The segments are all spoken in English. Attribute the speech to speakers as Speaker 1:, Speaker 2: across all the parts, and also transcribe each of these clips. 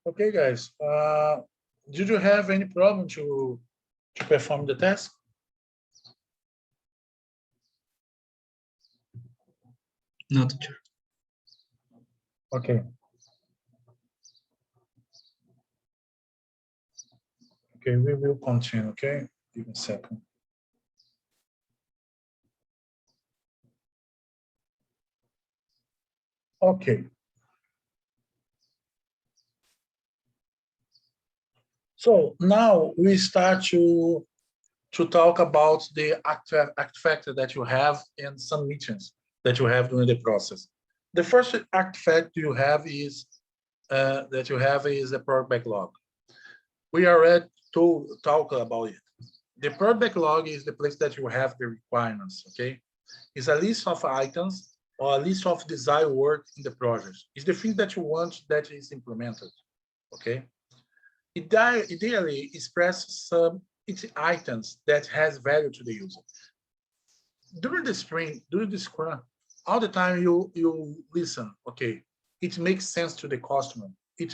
Speaker 1: Okay, guys. Did you have any problem to perform the test?
Speaker 2: No, teacher.
Speaker 1: Okay. Okay, we will continue, okay? Give me a second. Okay. So now we start to talk about the artifact that you have in some meetings that you have during the process. The first artifact you have is a product backlog. We already talk about it. The product backlog is the place that you have the requirements, okay? It's a list of items or a list of desired work in the project. It's the thing that you want that is implemented, okay? It ideally expresses some items that has value to the user. During the sprint, during the scrum, all the time you listen, okay, it makes sense to the customer. It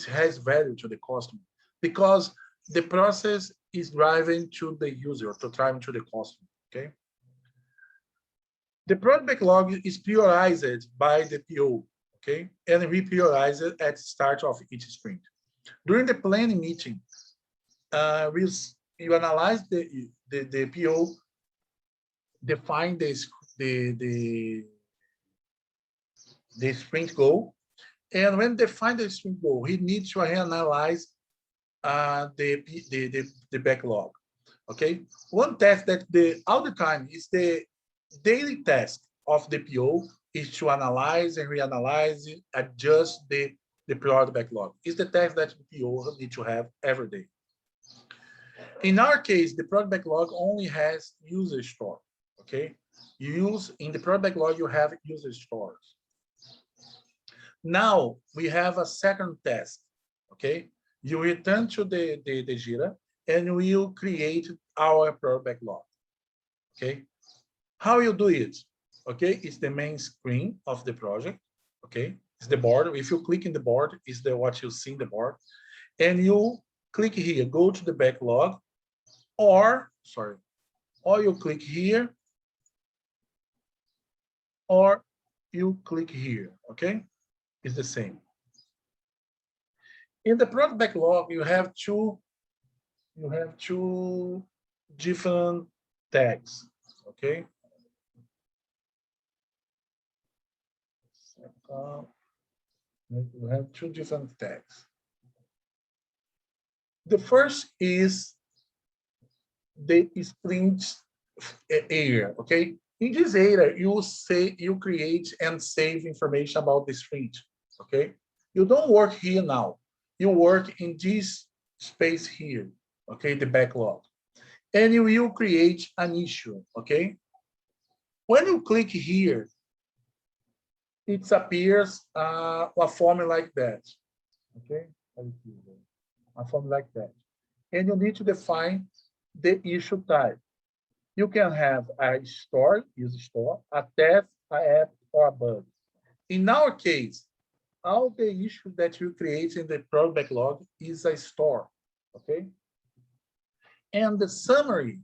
Speaker 1: has value to the customer because the process is driving to the user, to driving to the customer, okay? The product backlog is prioritized by the PO, okay? And we prioritize it at the start of each sprint. During the planning meeting, you analyze the PO, define the sprint goal, and when define the sprint goal, he needs to analyze the backlog. Okay, one task that all the time is the daily task of the PO is to analyze and reanalyze, adjust the product backlog. It's the task that the PO need to have every day. In our case, the product backlog only has user store. Okay, in the product backlog you have user stores. Now we have a second task. Okay, you return to the Jira and we will create our product backlog. Okay, how you do it? Okay, it's the main screen of the project. Okay, it's the board. If you click in the board, is what you see in the board, and you click here, go to the backlog, or you click here, or you click here. Okay, it's the same. In the product backlog, you have two different tags. Okay. You have two different tags. The first is the sprint area. Okay. In this area, you create and save information about the sprint. Okay. You don't work here now. You work in this space here. Okay, the backlog, and you will create an issue. Okay. When you click here, it appears a form like that. Okay, a form like that, and you need to define the issue type. You can have a store, user store, a test, an app, or a bug. In our case, all the issue that you create in the product backlog is a store. Okay, and the summary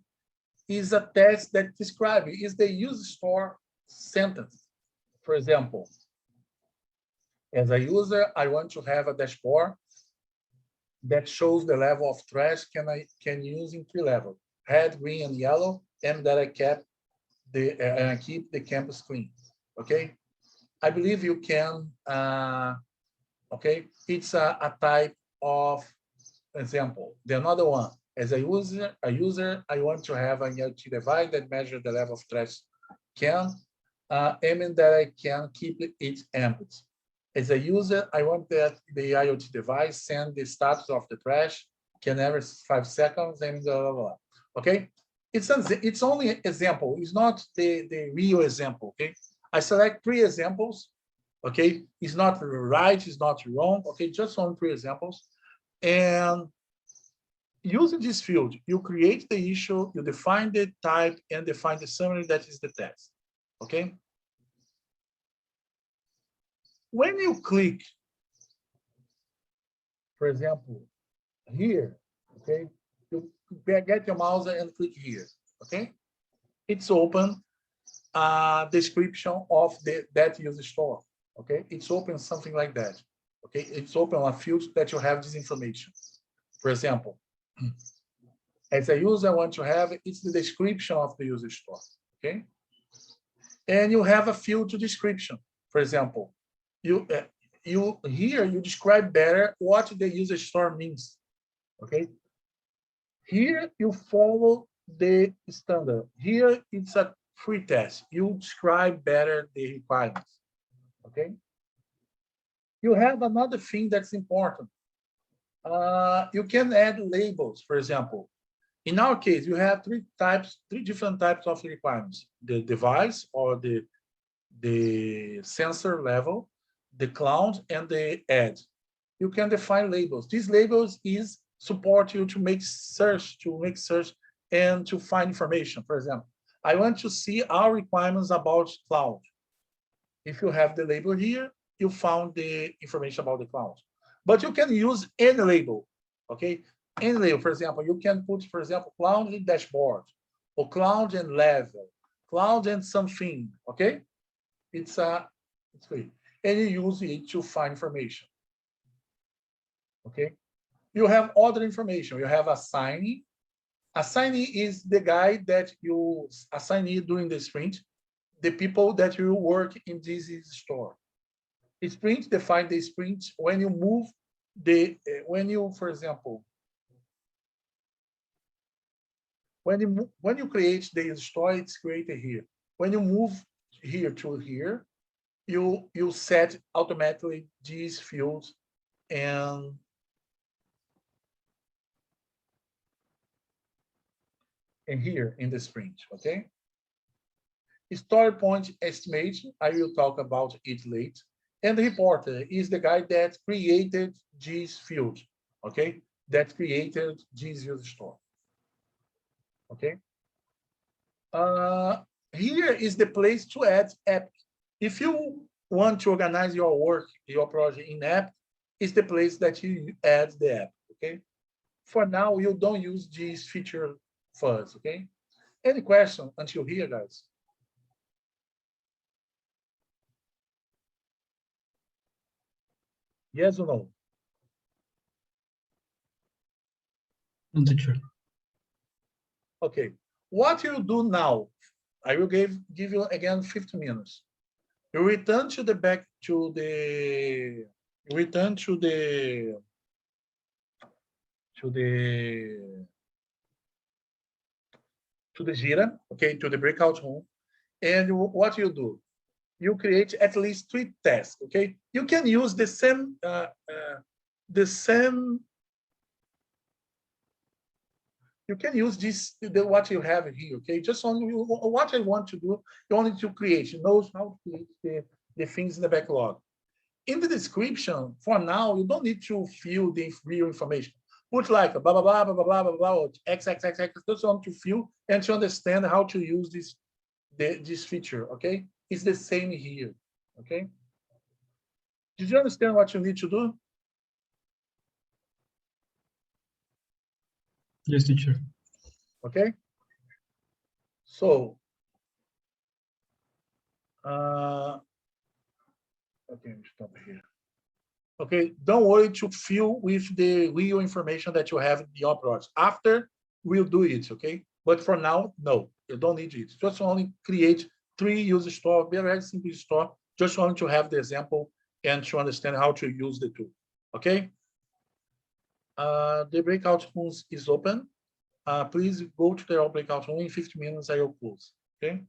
Speaker 1: is a text that describes is the user store sentence. For example, as a user, I want to have a dashboard that shows the level of trash can use in 3 levels: red, green, and yellow, and that I keep the campus clean. Okay, I believe you can. Okay, it's a type of example. The another one, as a user, I want to have an IoT device that measures the level of trash aiming that I can keep it empty. As a user, I want that the IoT device send the status of the trash can every 5 seconds and blah, blah, blah. Okay, it's only an example. It's not the real example. Okay, I select 3 examples. Okay, it's not right, it's not wrong. Okay, just on 3 examples, and using this field, you create the issue, you define the type, and define the summary that is the text. Okay. When you click For example, here, okay, you get your mouse and click here, okay? It's open a description of that user store, okay? It's open something like that, okay? It's open a field that you have this information. For example, as a user, I want to have, it's the description of the user store, okay? And you have a field to description. For example, you here you describe better what the user store means, okay? Here you follow the standard. Here it's a free test. You describe better the requirements, okay? You have another thing that's important. You can add labels, for example. In our case, you have three different types of requirements: the device or the sensor level, the cloud, and the edge. You can define labels. These labels is support you to make search, and to find information. For example, I want to see our requirements about cloud. If you have the label here, you found the information about the cloud. But you can use any label, okay? Any label, for example, you can put, for example, cloud and dashboard, or cloud and level, cloud and something, okay? It's free. And you use it to find information, okay? You have other information. You have assignee. Assignee is the guy that you assignee during the sprint, the people that you work in this store. Sprint define the sprint when you move when you, for example, when you create the store, it's created here. When you move here to here, you set automatically these fields and here in the sprint, okay? Story point estimation, I will talk about it later. And the reporter is the guy that created this field, okay? That created this user store, okay? Uh, Here is the place to add app. If you want to organize your work, your project in app, is the place that you add the app, okay? For now, you don't use this feature first, okay? Any question until here, guys? Yes or no?
Speaker 2: No, teacher.
Speaker 1: Okay. What you do now, I will give you again 15 minutes. You return to the back to the return to the to the Jira, okay, to the breakout room. And what you do? You create at least 3 tasks, okay? You can use the same. You can use what you have here, okay? Just only what I want to do, you only to create. You know how to create the things in the backlog. In the description, for now, you don't need to fill the real information. Put like blah, blah, blah, blah, blah, blah, blah, blah, X, X, X, X, just want to fill and to understand how to use this feature, okay? It's the same here, okay? Did you understand what you need to do?
Speaker 2: Yes, teacher.
Speaker 1: Okay? So, uh, okay, stop here. Okay, don't worry to fill with the real information that you have in your project. After, we'll do it, okay? But for now, no, you don't need it. Just only create 3 user store, very simple store, just only to have the example and to understand how to use the tool, okay? The breakout rooms is open. Please go to the breakout room. In 15 minutes, I will close, okay?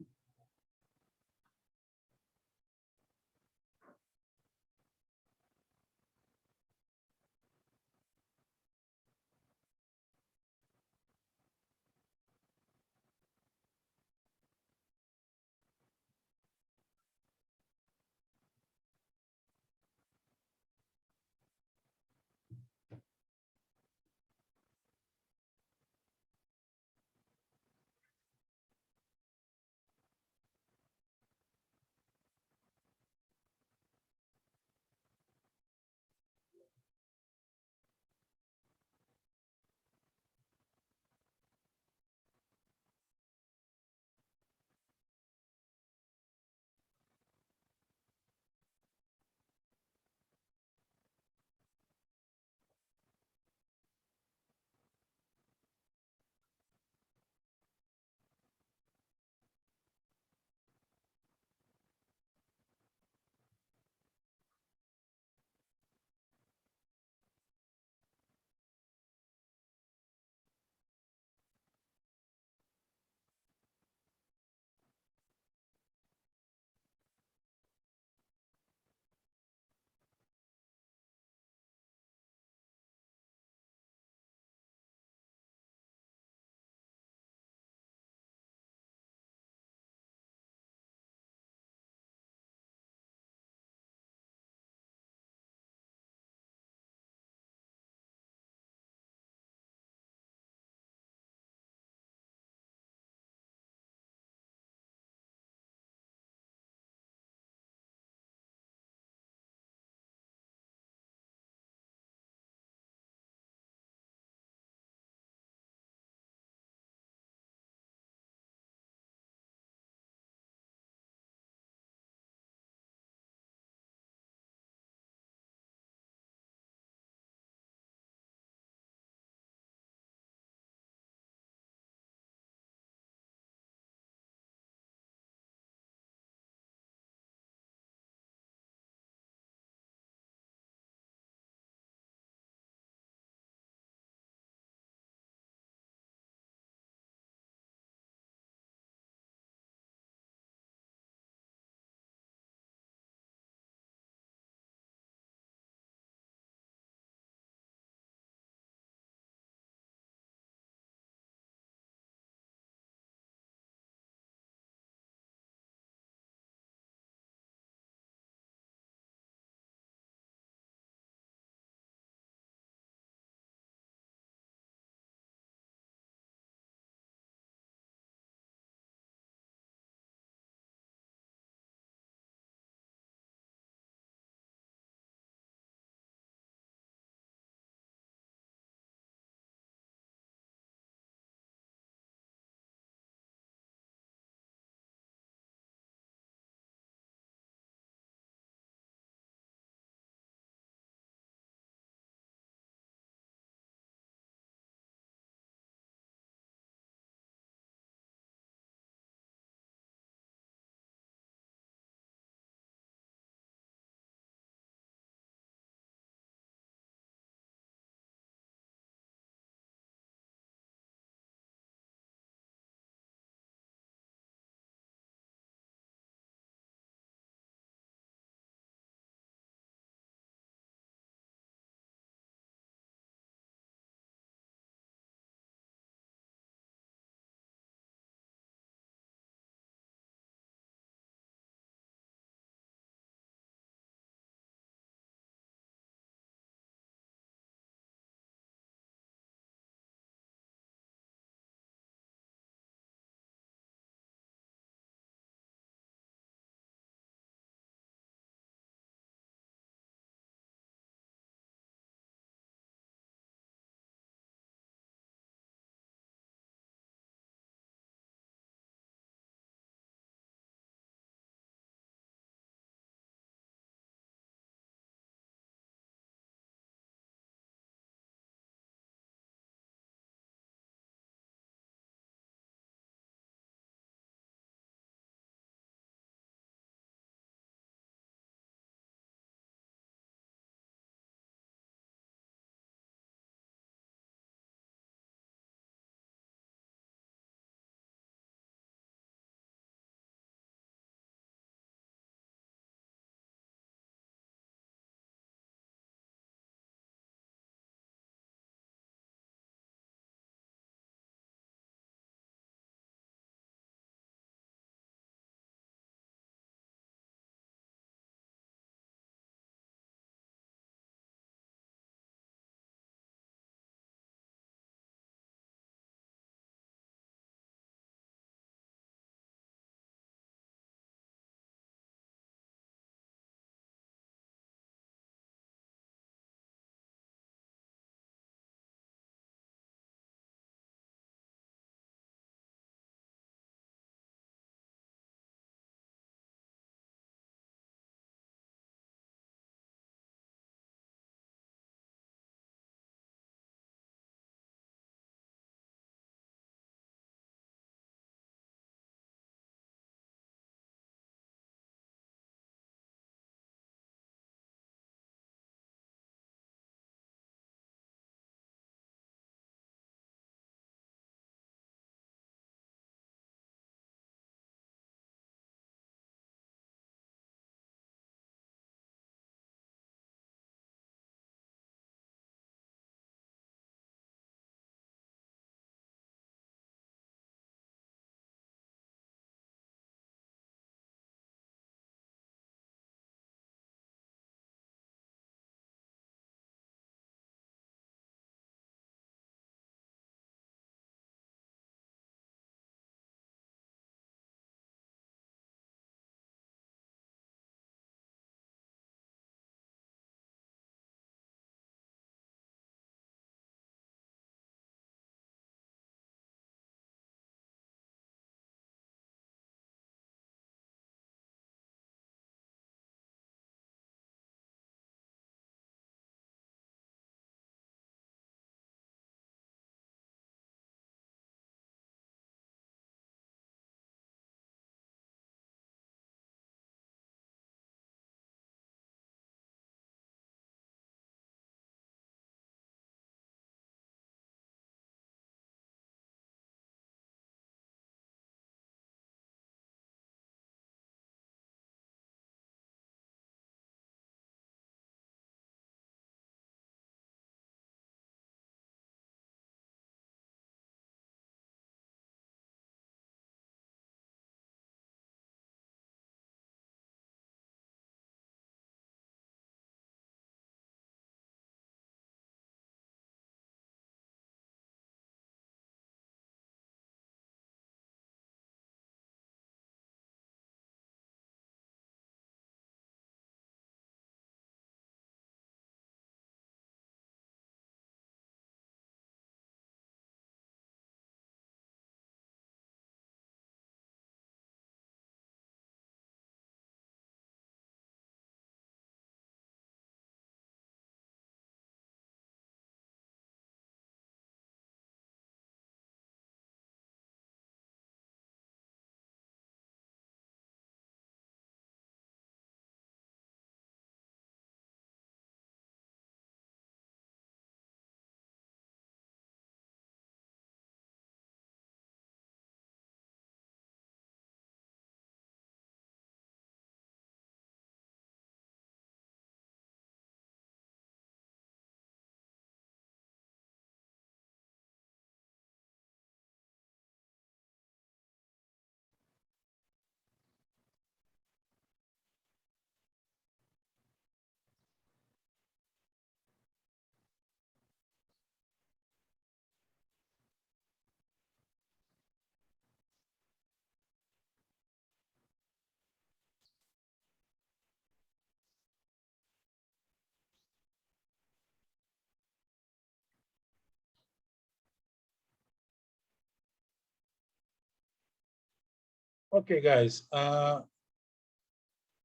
Speaker 1: Okay, guys. Do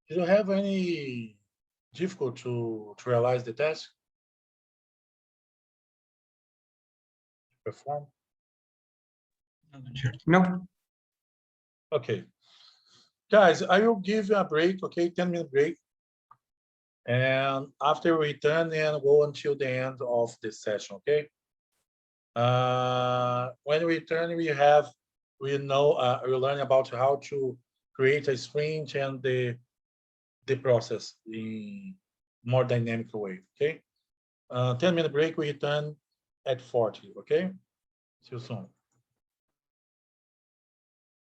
Speaker 1: you have any difficult to realize the task? Perform?
Speaker 2: No, teacher.
Speaker 3: No.
Speaker 1: Okay. Guys, I will give you a break, okay? 10-minute break. And after we return and go until the end of this session, okay? When we return, we learn about how to create a sprint and the process in more dynamic way, okay? 10-minute break, we return at 40, okay? See you soon.